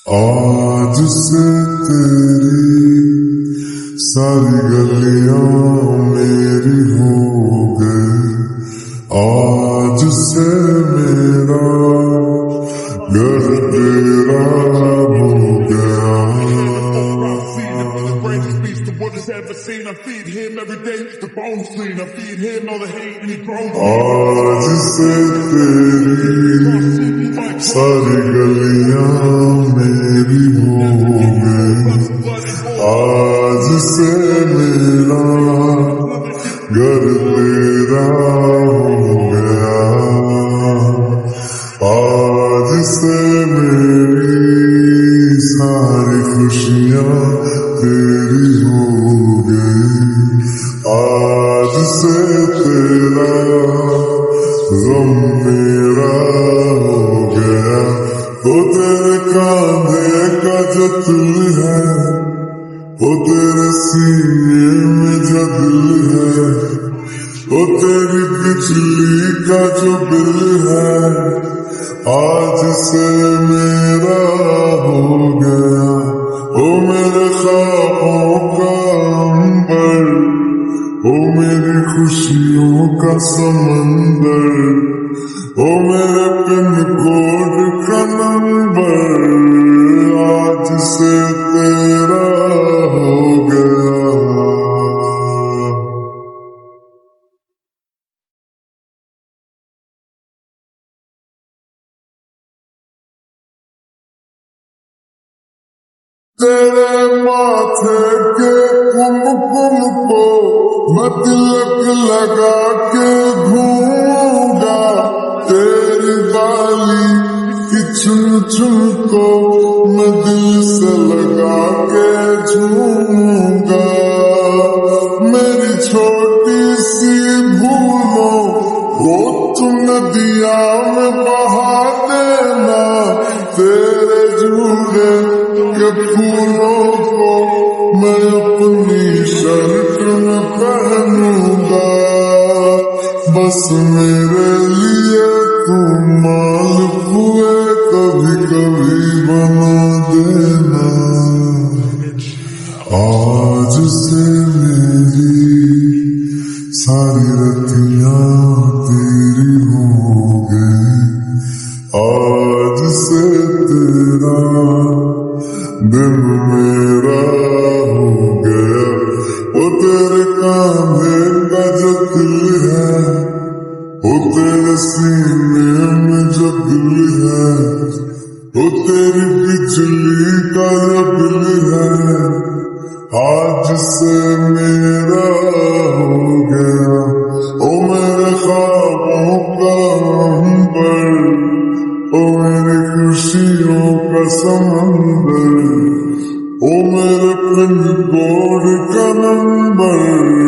आज से तेरी सारी गलियां मेरी हो गई। आज से मेरा घर तेरा हो गया। Ever seen, I feed him every day, the bones clean, I feed him all the hate and he grows. आज से तेरी सारी गलियां मेरी हो गई। आज से मेरा घर तेरा हो गया। आज से मेरी सारी खुशियां तेरी हो गई। आज से तेरा गम मेरा हो गया। वो तेरे कांधे का जो दिल है, वो तेरे सीने में जो दिल है, वो तेरी बिजली का जो बिल है, आज से मेरा हो गया। ओ मेरे ख्वाबों का अंबर, ओ मेरी खुशियों का समंदर, ओ मेरे पिन कोड का नंबर, आज से तेरा हो गया। तेरे माथे के कुमकुम को मैं तिलक लगा के घूमूंगा। तेरी बाली की चुन चुन को मैं दिल से लगा के झूमूंगा। मेरी छोटी सी भूलों को तुम नदिया में बहा देना। तेरे जुड़े के फूलों को मैं अपनी शर्ट में पहनूंगा। बस मेरे लिए तू मालपुए कभी कभी बना देना। आज से मेरी सारी रतियां तेरी हो गई। आज से तेरा दिन मेरा हो गया। वो तेरे कांधे का जो दिल है, वो तेरे सीने में जो दिल है, वो तेरी बिजली का जो बिल है, आज से मेरा हो गया। ओ मेरे ख्वाबों का अंबर, ओ मेरी खुशियों का समंदर, ओ मेरे पिन कोड का नंबर,